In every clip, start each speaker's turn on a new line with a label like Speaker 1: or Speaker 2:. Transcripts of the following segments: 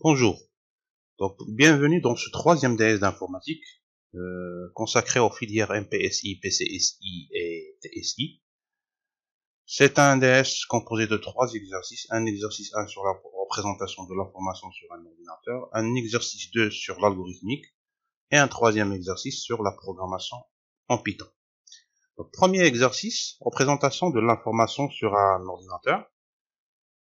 Speaker 1: Bonjour, donc bienvenue dans ce troisième DS d'informatique consacré aux filières MPSI, PCSI et TSI. C'est un DS composé de trois exercices, un exercice 1 sur la représentation de l'information sur un ordinateur, un exercice 2 sur l'algorithmique et un troisième exercice sur la programmation en Python. Donc, premier exercice, représentation de l'information sur un ordinateur.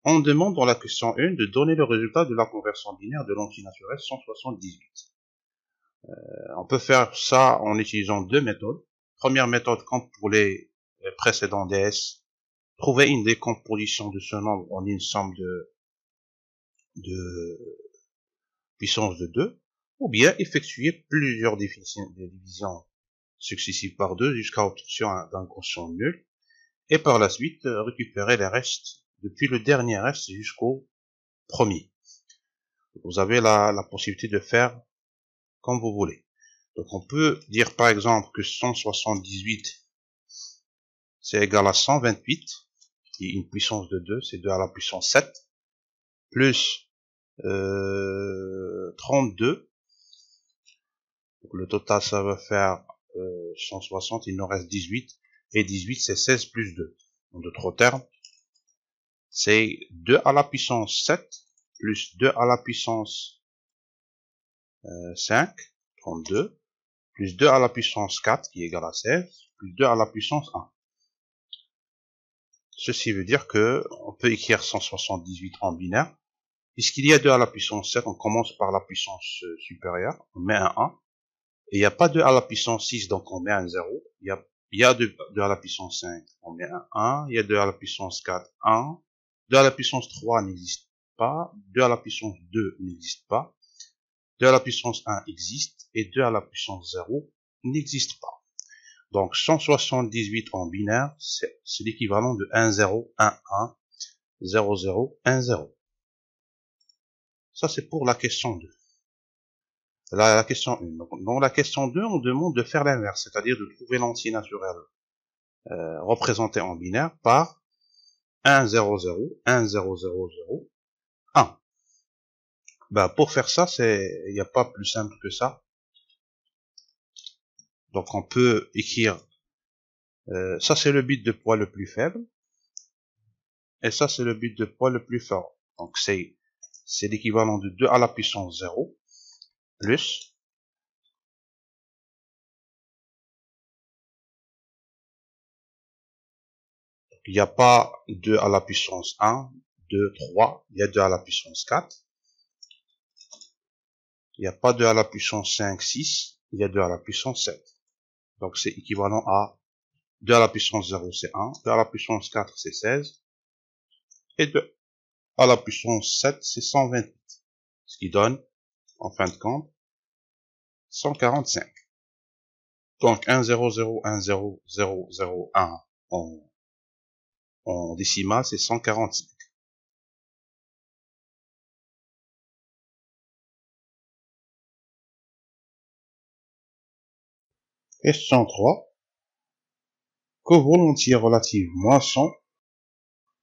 Speaker 1: On demande dans la question 1 de donner le résultat de la conversion binaire de l'entier naturel 178. On peut faire ça en utilisant deux méthodes. Première méthode, comme pour les précédents DS, trouver une décomposition de ce nombre en une somme de puissance de 2, ou bien effectuer plusieurs divisions successives par 2 jusqu'à l'obtention d'un quotient nul, et par la suite récupérer les restes depuis le dernier reste jusqu'au premier. Vous avez la possibilité de faire comme vous voulez. Donc on peut dire par exemple que 178 c'est égal à 128, qui est une puissance de 2, c'est 2 à la puissance 7, plus 32. Donc le total ça va faire 160, il nous reste 18, et 18 c'est 16 plus 2. En d'autres termes, c'est 2 à la puissance 7, plus 2 à la puissance 5, 32, plus 2 à la puissance 4, qui est égal à 16, plus 2 à la puissance 1. Ceci veut dire que on peut écrire 178 en binaire. Puisqu'il y a 2 à la puissance 7, on commence par la puissance supérieure, on met un 1. Et il n'y a pas 2 à la puissance 6, donc on met un 0. Il y a 2 à la puissance 5, on met un 1. Il y a 2 à la puissance 4, 1. 2 à la puissance 3 n'existe pas. 2 à la puissance 2 n'existe pas. 2 à la puissance 1 existe. Et 2 à la puissance 0 n'existe pas. Donc 178 en binaire, c'est l'équivalent de 1, 0, 1, 1, 0, 0, 1, 0. Ça, c'est pour la question 2. La question 1. Dans la question 2, on demande de faire l'inverse, c'est-à-dire de trouver l'entier naturel représenté en binaire par 1, 0, 0, 1, 0, 0, 0, 1. Ben, pour faire ça, il n'y a pas plus simple que ça. Donc, on peut écrire, ça c'est le bit de poids le plus faible, et ça c'est le bit de poids le plus fort. Donc, c'est l'équivalent de 2 à la puissance 0, plus il n'y a pas 2 à la puissance 1, 2, 3, il y a 2 à la puissance 4. Il n'y a pas 2 à la puissance 5, 6, il y a 2 à la puissance 7. Donc c'est équivalent à 2 à la puissance 0, c'est 1, 2 à la puissance 4, c'est 16, et 2 à la puissance 7, c'est 128. Ce qui donne, en fin de compte, 145. Donc 1, 0, 0, 1, 0, 0, 0, 1 en décimale, c'est 145. Question 3. Que vaut l'entier relative moins 100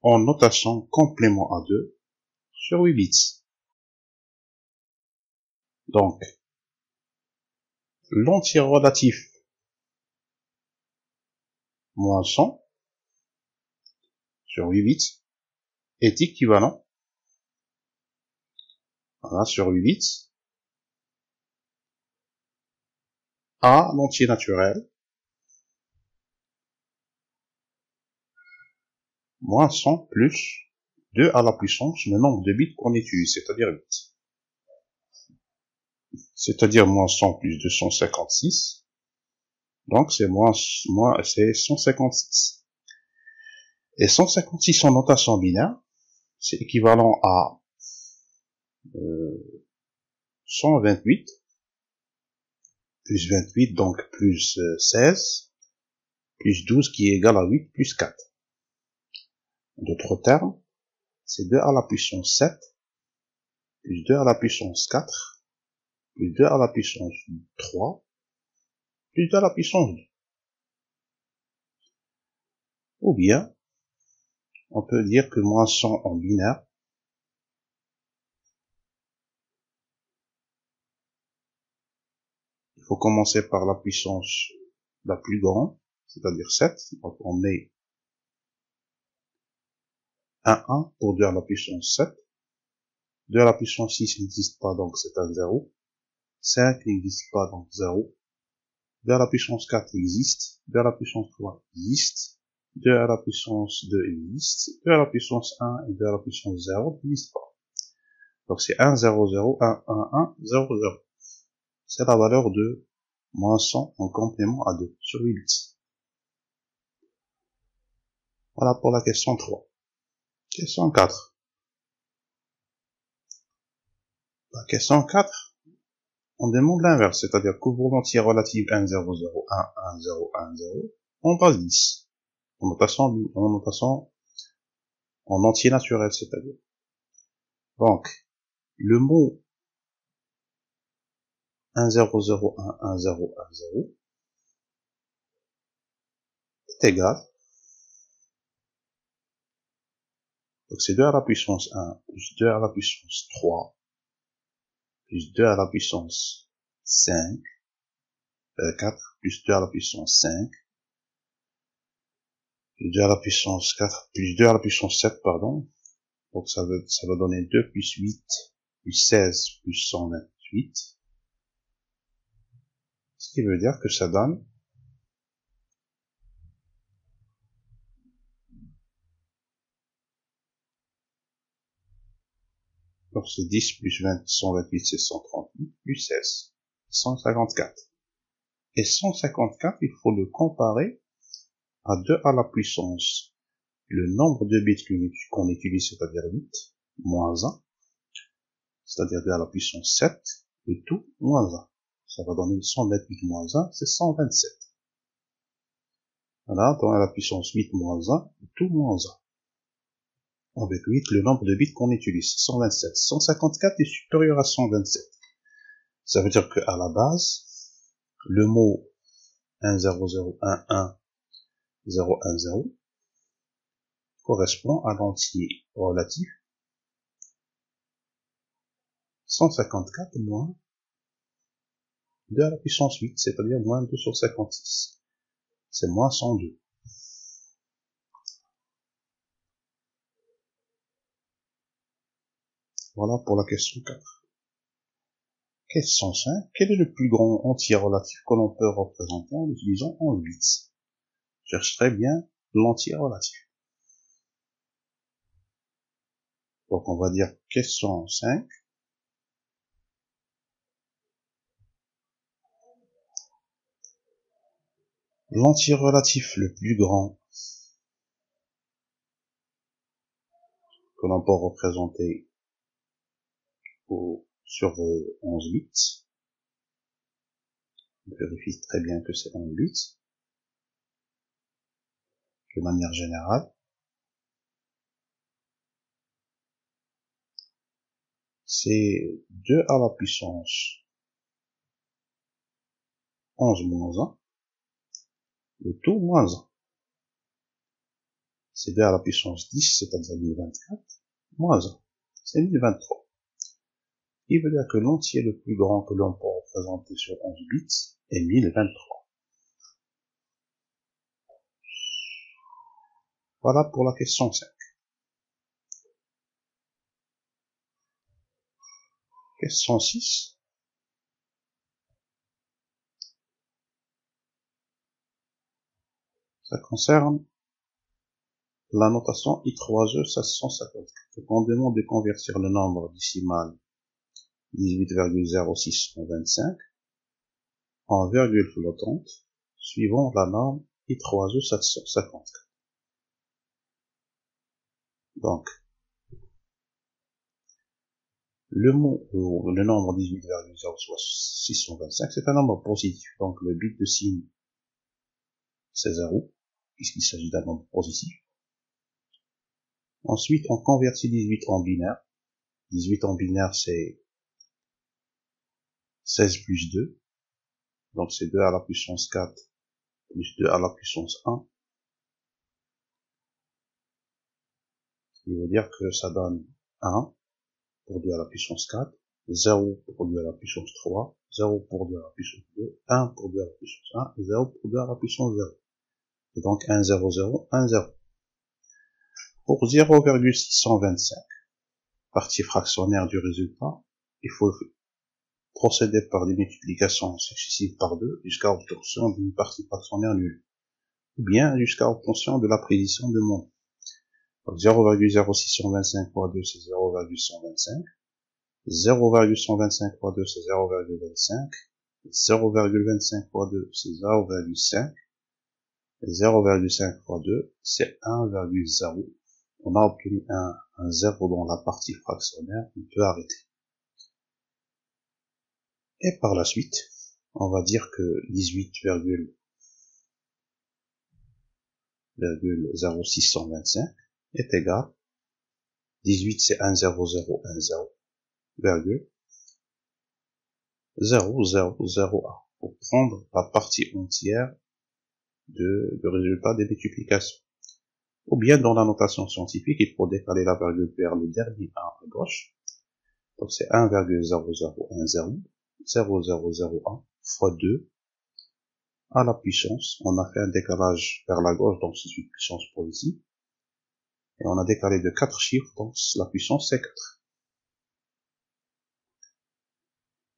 Speaker 1: en notation complément à 2 sur 8 bits? Donc, l'entier relatif moins 100 sur 8 bits est équivalent, voilà, sur 8 bits, à l'entier naturel moins 100 plus 2 à la puissance le nombre de bits qu'on utilise, c'est-à-dire 8. C'est-à-dire moins 100 plus 256. Donc c'est c'est 156. Et 156 en notation binaire, c'est équivalent à 128 plus 28, donc plus 16, plus 12 qui est égal à 8 plus 4. En d'autres termes, c'est 2 à la puissance 7, plus 2 à la puissance 4, plus 2 à la puissance 3, plus 2 à la puissance 2. Ou bien, on peut dire que moins 100 en binaire, faut commencer par la puissance la plus grande, c'est-à-dire 7. Donc on met 1 pour 2 à la puissance 7. 2 à la puissance 6 n'existe pas, donc c'est un 0. 5 n'existe pas, donc 0. 2 à la puissance 4 existe. 2 à la puissance 3 existe. 2 à la puissance 2 existe. 2 à la puissance 1 et 2 à la puissance 0 n'existent pas. Donc c'est 1, 0, 0, 1, 1, 1, 0, 0. C'est la valeur de moins 100 en complément à 2 sur 8 bits. Voilà pour la question 3. Question 4. La question 4, on demande l'inverse, c'est-à-dire que pour l'entier relatif 1, 0, 0, 1, 1, 0, 1, 0, on passe 10. En notation en entier naturel, c'est-à-dire. Donc, le mot 1, 0, 0, 1, 1, 0, 1, 0 est égal. Donc c'est 2 à la puissance 1 plus 2 à la puissance 3 plus 2 à la puissance 5, 4 plus 2 à la puissance 5 plus 2 à la puissance 4 plus 2 à la puissance 7, pardon. Donc ça va donner 2 plus 8 plus 16 plus 128. Ce qui veut dire que ça donne donc c'est 10 plus 20, 128 c'est 138 plus 16, 154. Et 154, il faut le comparer à 2 à la puissance le nombre de bits qu'on utilise, c'est-à-dire 8, moins 1, c'est-à-dire 2 à la puissance 7, et tout, moins 1. Ça va donner 128 moins 1, c'est 127. Voilà, 2 à la puissance 8 moins 1, et tout, moins 1. Avec 8, le nombre de bits qu'on utilise, 127. 154 est supérieur à 127. Ça veut dire qu'à la base, le mot 1, 0, 0, 1, 1, 0, 1, 0 correspond à l'entier relatif 154 moins 2 à la puissance 8, c'est-à-dire moins 2 sur 56. C'est moins 102. Voilà pour la question 4. Question 5. Quel est le plus grand entier relatif que l'on peut représenter en utilisant 11 bits? Cherche très bien l'entier relatif. Donc on va dire question 5. L'entier relatif le plus grand que l'on peut représenter sur 11 bits. On vérifie très bien que c'est 11 bits. De manière générale. C'est 2 à la puissance 11 moins 1. Le tout moins 1. C'est 2 à la puissance 10, c'est-à-dire 1024, moins 1. C'est 1023. Il veut dire que l'entier le plus grand que l'on peut représenter sur 11 bits est 1023. Voilà pour la question 5. Question 6. Ça concerne la notation I3E 754. Donc on demande de convertir le nombre décimal 18,0625 en virgule flottante suivant la norme I3E 754. Donc, le nombre 18,0625, c'est un nombre positif. Donc, le bit de signe, c'est 0, puisqu'il s'agit d'un nombre positif. Ensuite, on convertit 18 en binaire. 18 en binaire, c'est 16 plus 2. Donc, c'est 2 à la puissance 4 plus 2 à la puissance 1. Ce qui veut dire que ça donne 1 pour 2 à la puissance 4 0 pour 2 à la puissance 3, 0 pour 2 à la puissance 2, 1 pour 2 à la puissance 1, 0 pour 2 à la puissance 0. Et donc 1, 0, 0, 1, 0. Pour 0,625, partie fractionnaire du résultat, il faut procéder par des multiplications successives par 2 jusqu'à obtention d'une partie fractionnaire nulle, ou bien jusqu'à obtention de la précision demandée. Donc 0,0625 fois 2 c'est 0,125, 0,125 fois 2 c'est 0,25, 0,25 fois 2 c'est 0,5, 0,5 fois 2 c'est 1,0. On a obtenu un 0 dans la partie fractionnaire, on peut arrêter. Et par la suite, on va dire que 18,0625 est égal, 18 c'est 1,0010, virgule 0,001 pour prendre la partie entière de résultat des multiplications. Ou bien dans la notation scientifique, il faut décaler la virgule vers le dernier 1 à gauche. Donc c'est 1,0010, 0001 fois 2 à la puissance. On a fait un décalage vers la gauche, donc c'est une puissance positive. Et on a décalé de 4 chiffres, donc la puissance c'est 4.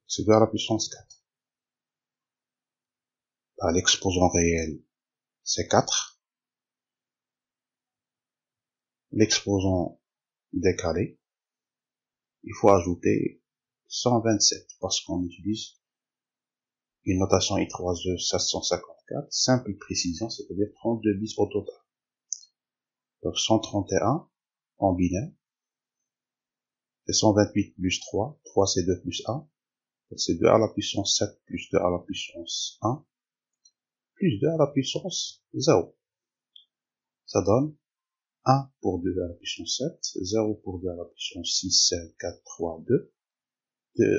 Speaker 1: C'est 2 à la puissance 4. À l'exposant réel, c'est 4. L'exposant décalé, il faut ajouter 127 parce qu'on utilise une notation I3E 754, simple précision, c'est-à-dire 32 bits au total. Donc 131 en binaire, c'est 128 plus 3, 3 c'est 2 plus 1, donc c'est 2 à la puissance 7 plus 2 à la puissance 1, plus 2 à la puissance 0. Ça donne 1 pour 2 à la puissance 7, 0 pour 2 à la puissance 6, 5, 4, 3, 2,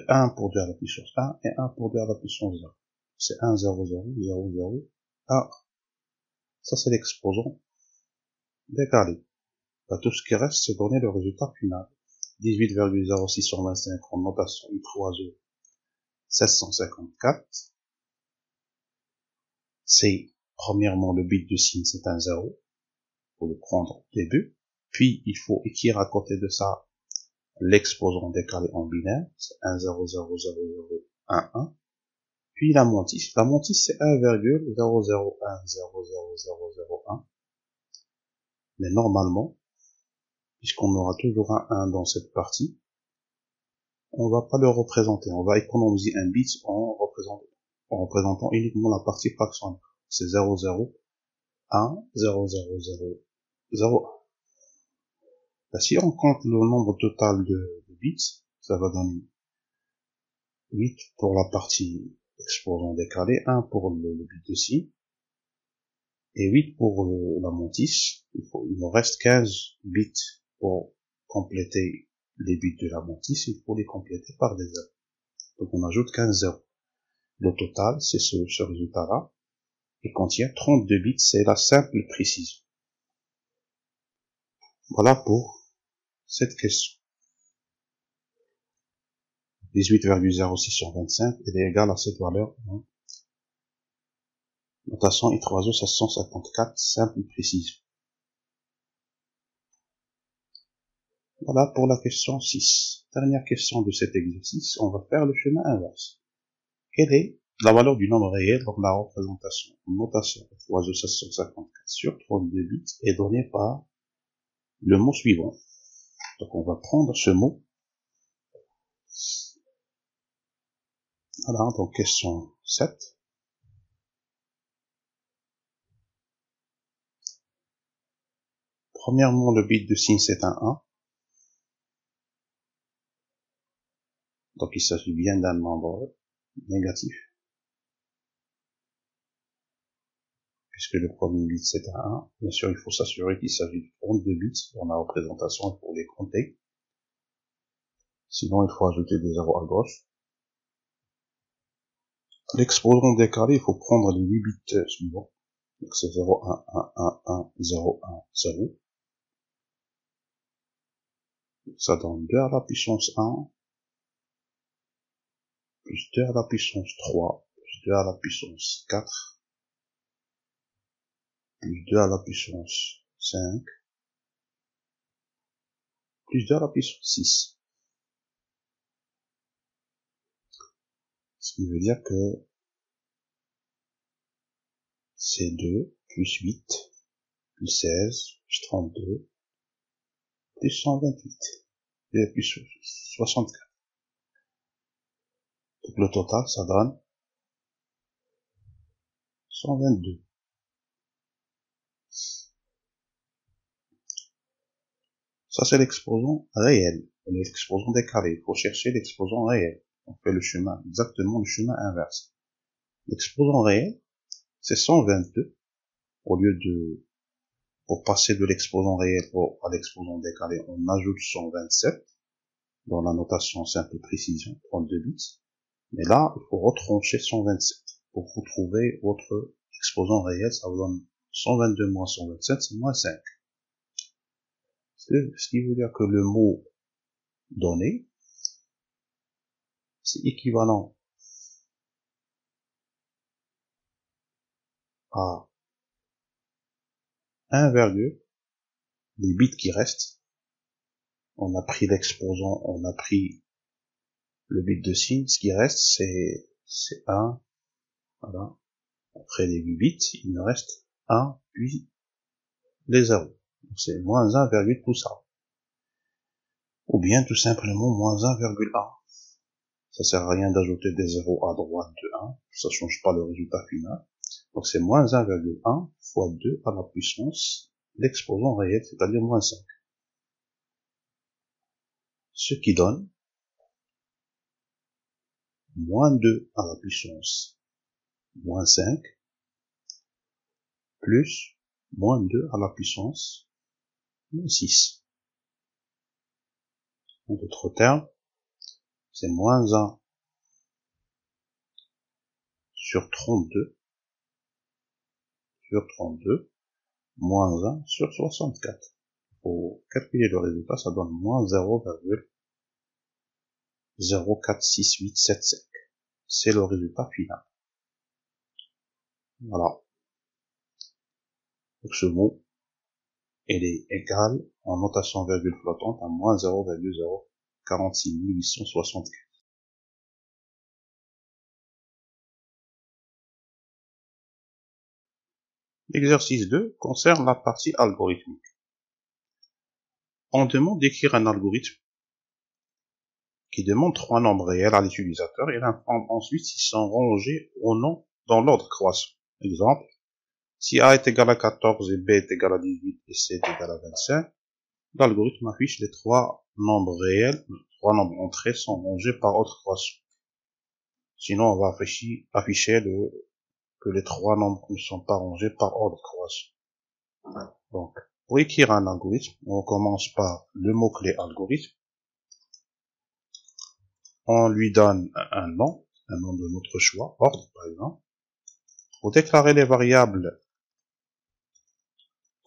Speaker 1: 1 pour 2 à la puissance 1 et 1 pour 2 à la puissance 0. C'est 1, 0, 0, 0, 0, 1. Ça, c'est l'exposant décalé. Bah, tout ce qui reste, c'est donner le résultat final. 18,0625 en notation I3E 754. C'est, premièrement, le bit de signe, c'est un 0. Faut le prendre au début. Puis, il faut écrire à côté de ça l'exposant décalé en binaire. C'est 1, 0, 0, 0, 0, 1, 1. Puis la mantis. La mantis, c'est 1,00100001. Mais normalement, puisqu'on aura toujours un 1 dans cette partie, on va pas le représenter. On va économiser un bit en représentant uniquement la partie fractionnelle. C'est 0, 0, 1, 0, 0, 0, 0, 1. Là, si on compte le nombre total de bits, ça va donner 8 pour la partie exposant décalé, 1 pour le bit de signe, et 8 pour la mantis. Il nous reste 15 bits pour compléter les bits de la mantis, il faut les compléter par des 0. Donc on ajoute 15 0. Le total, c'est ce résultat-là, et contient 32 bits, c'est la simple précision. Voilà pour cette question. 18,0625 est égal à cette valeur. Notation I3E 754, simple précision. Voilà pour la question 6. Dernière question de cet exercice, on va faire le chemin inverse. Quelle est la valeur du nombre réel dans la représentation en notation I3E 754 sur 32 bits est donnée par le mot suivant. Donc on va prendre ce mot. Voilà, donc question 7. Premièrement, le bit de signe c'est un 1. Donc il s'agit bien d'un nombre négatif. Puisque le premier bit c'est un 1. Bien sûr, il faut s'assurer qu'il s'agit de 32 bits dans la représentation pour les compter. Sinon, il faut ajouter des zéros à gauche. L'exposant décalé, il faut prendre les 8 bits suivants. Donc c'est 0, 1, 1, 1, 1, 0, 1, 0. Ça donne 2 à la puissance 1, plus 2 à la puissance 3, plus 2 à la puissance 4, plus 2 à la puissance 5, plus 2 à la puissance 6. Ce qui veut dire que c'est 2, plus 8, plus 16, plus 32, plus 128, et plus 64. Donc le total, ça donne 122. Ça, c'est l'exposant réel. L'exposant décalé. Il faut chercher l'exposant réel. On fait le chemin, exactement le chemin inverse. L'exposant réel, c'est 122. Au lieu de, pour passer de l'exposant réel à l'exposant décalé, on ajoute 127 dans la notation simple précision, 32 bits. Mais là, il faut retrancher 127. Pour vous trouver votre exposant réel, ça vous donne 122 moins 127, c'est moins 5. Ce qui veut dire que le mot donné, c'est équivalent à 1 virgule, les bits qui restent. On a pris l'exposant, on a pris le bit de signe, ce qui reste c'est 1, voilà. Après les 8 bits, il me reste 1, puis les 0. Donc c'est moins 1 virgule tout ça. Ou bien tout simplement moins 1,1. Ça sert à rien d'ajouter des 0 à droite de 1, ça change pas le résultat final. Donc c'est moins 1,1 fois 2 à la puissance l'exposant réel, c'est-à-dire moins 5. Ce qui donne moins 2 à la puissance moins 5 plus moins 2 à la puissance moins 6. En d'autres termes, c'est moins 1 sur 32 moins 1 sur 64. Pour calculer le résultat, ça donne moins 0,046875. C'est le résultat final. Voilà. Donc ce mot, il est égal en notation virgule flottante à moins 0,046875. L'exercice 2 concerne la partie algorithmique. On demande d'écrire un algorithme qui demande 3 nombres réels à l'utilisateur et informe ensuite s'ils sont rangés ou non dans l'ordre croissant. Exemple, si A est égal à 14 et B est égal à 18 et C est égal à 25, l'algorithme affiche les 3 nombres réels, 3 nombres entrés sont rangés par ordre croissant. Sinon, on va afficher que les 3 nombres ne sont pas rangés par ordre croissant. Donc, pour écrire un algorithme, on commence par le mot-clé algorithme. On lui donne un nom de notre choix, ordre par exemple. Pour déclarer les variables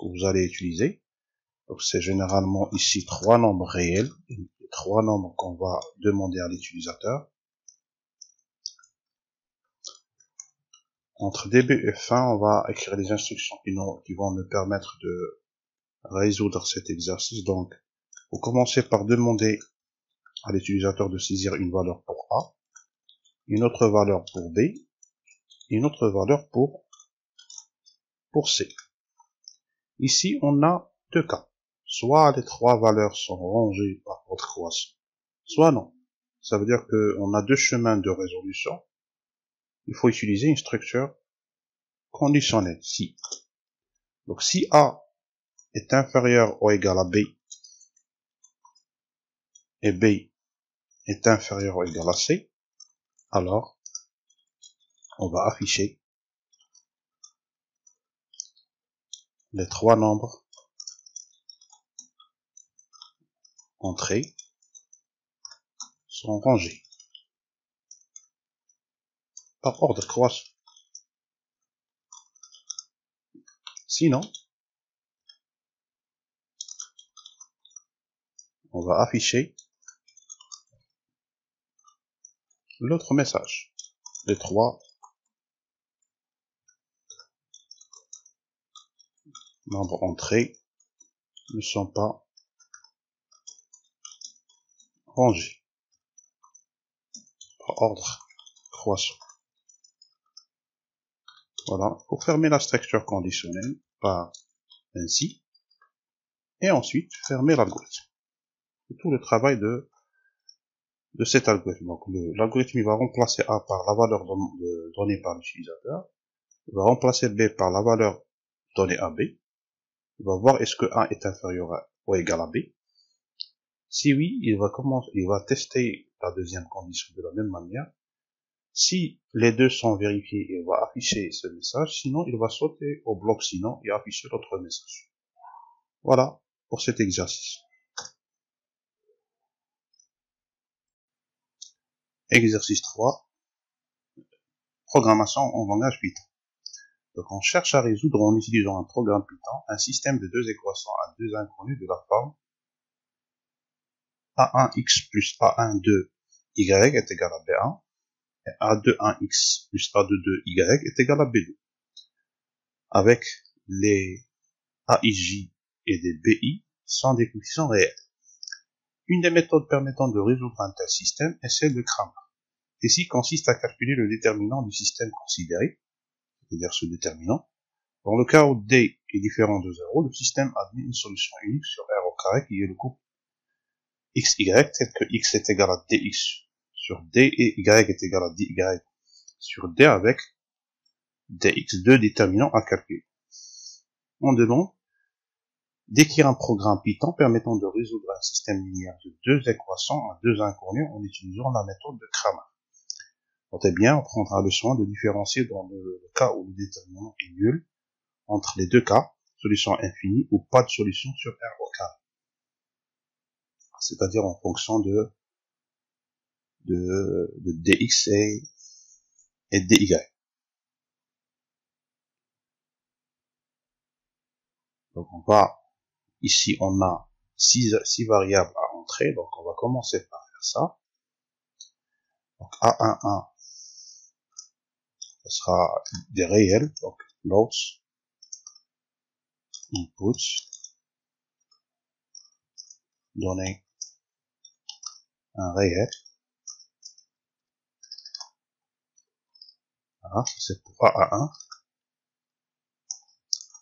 Speaker 1: que vous allez utiliser, donc c'est généralement ici 3 nombres réels, et 3 nombres qu'on va demander à l'utilisateur. Entre début et fin, on va écrire des instructions qui vont nous permettre de résoudre cet exercice. Donc, vous commencez par demander à l'utilisateur de saisir une valeur pour A, une autre valeur pour B, et une autre valeur pour C. Ici, on a deux cas. Soit les 3 valeurs sont rangées par ordre croissant, soit non. Ça veut dire qu'on a 2 chemins de résolution. Il faut utiliser une structure conditionnelle, si. Donc, si A est inférieur ou égal à B, et B est inférieur ou égal à C, alors, on va afficher les 3 nombres entrés sont rangés par ordre croissant. Sinon, on va afficher l'autre message. Les trois nombres entrés ne sont pas rangés par ordre croissant. Voilà, pour fermer la structure conditionnelle par ainsi, et ensuite fermer l'algorithme. C'est tout le travail de cet algorithme. Donc l'algorithme va remplacer A par la valeur donnée par l'utilisateur, il va remplacer B par la valeur donnée à B, il va voir est-ce que A est inférieur à ou égal à B. Si oui, il va tester la deuxième condition de la même manière. Si les deux sont vérifiés, il va afficher ce message, sinon il va sauter au bloc sinon et afficher l'autre message. Voilà pour cet exercice. Exercice 3. Programmation en langage Python. Donc on cherche à résoudre en utilisant un programme Python un système de deux équations à deux inconnues de la forme A1x plus A12y est égal à B1 et A21x plus A22y est égal à B2 avec les AIJ et des BI sont des coefficients réels. Une des méthodes permettant de résoudre un tel système est celle de Cramer. Ceci consiste à calculer le déterminant du système considéré, c'est-à-dire ce déterminant. Dans le cas où D est différent de 0, le système admet une solution unique sur R au carré qui est le couple XY, tel que X est égal à DX sur D et Y est égal à DY sur D avec DX, deux déterminants à calculer. On demande d'écrire un programme Python permettant de résoudre un système linéaire de deux équations à deux inconnues en utilisant la méthode de Cramer. Notez bien, on prendra le soin de différencier dans le cas où le déterminant est nul entre les deux cas, solution infinie ou pas de solution sur R au carré. C'est-à-dire en fonction de dx et dy. Donc ici on a 6 variables à entrer, donc on va commencer par faire ça. Donc A11, ce sera des réels, donc loads, inputs, donner un réel. Voilà, c'est pour A1.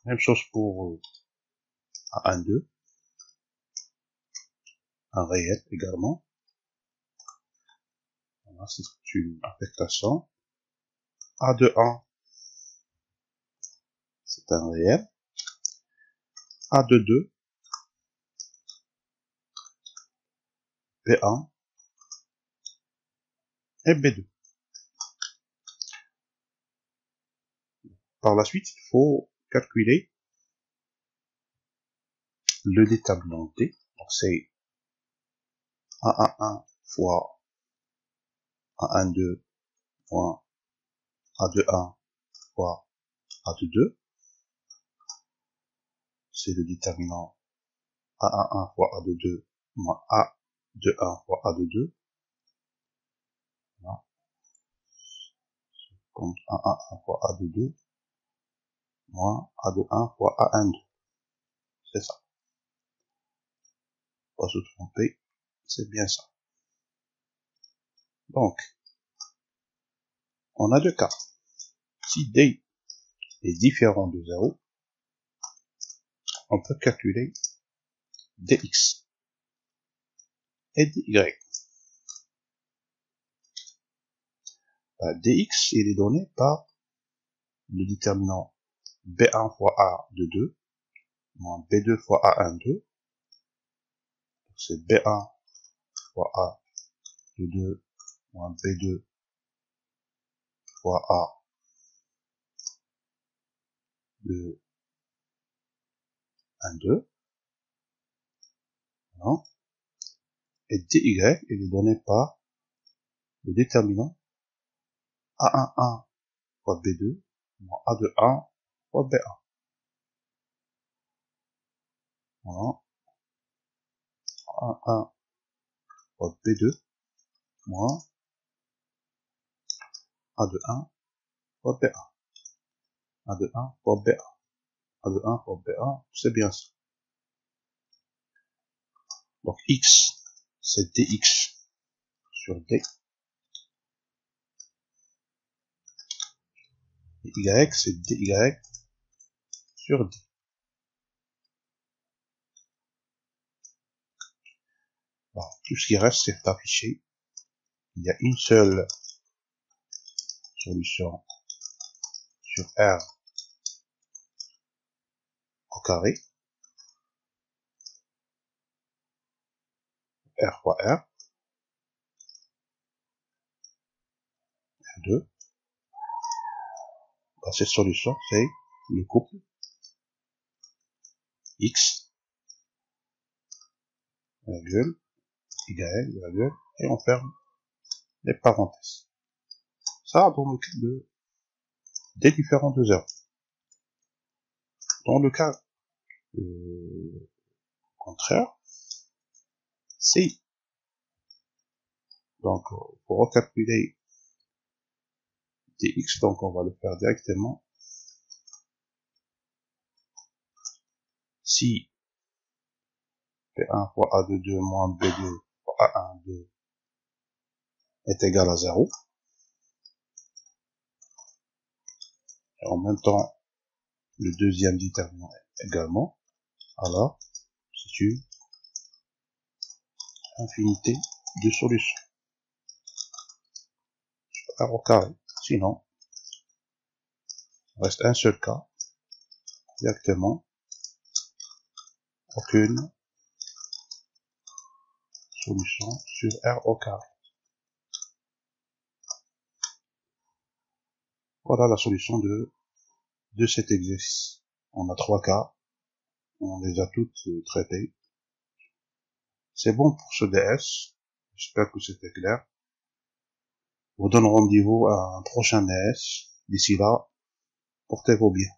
Speaker 1: Même chose pour A12. Un réel également. Voilà, c'est une affectation. A21, c'est un réel. A22, B1 et B2. Par la suite, il faut calculer le déterminant D. Donc c'est A11 fois A12 fois A21 fois A22. C'est le déterminant A11 fois A22 moins A21 fois A22. Voilà. Comme A11 fois A22 moins A21 fois A12. C'est ça. Pas se tromper, c'est bien ça. Donc, on a deux cas. Si D est différent de 0, on peut calculer dx et dy. Dx, il est donné par le déterminant B1 fois A de 2 moins B2 fois A12. C'est B1 fois A de 2 moins B2 fois A de 1,2. Voilà. Et dy, il est donné par le déterminant A11 fois B2 moins A de 1 fois B1. Voilà. A1 fois B2 moins A de 1 fois B1. A de 1 fois B1. A de 1 fois B1, c'est bien ça. Donc X, c'est dx sur D. Et Y, c'est dy sur D. Alors, tout ce qui reste, c'est affiché. Il y a une seule solution sur R au carré. R fois R. R2. Bah, cette solution, c'est le couple X, virgule, Y, virgule, et on ferme les parenthèses. Ça, dans le cas des différents deux heures. Dans le cas contraire, si, donc, pour recalculer dx, donc on va le faire directement. Si P1 fois A de 2 moins B2 fois A1 2 est égal à 0, et en même temps, le deuxième déterminant également, alors, c'est une infinité de solutions. R au carré. Sinon, il reste un seul cas, directement, aucune solution sur R au carré. Voilà la solution de cet exercice. On a 3 cas, on les a toutes traitées. C'est bon pour ce DS. J'espère que c'était clair. Je vous donne rendez-vous à un prochain DS. D'ici là, portez-vous bien.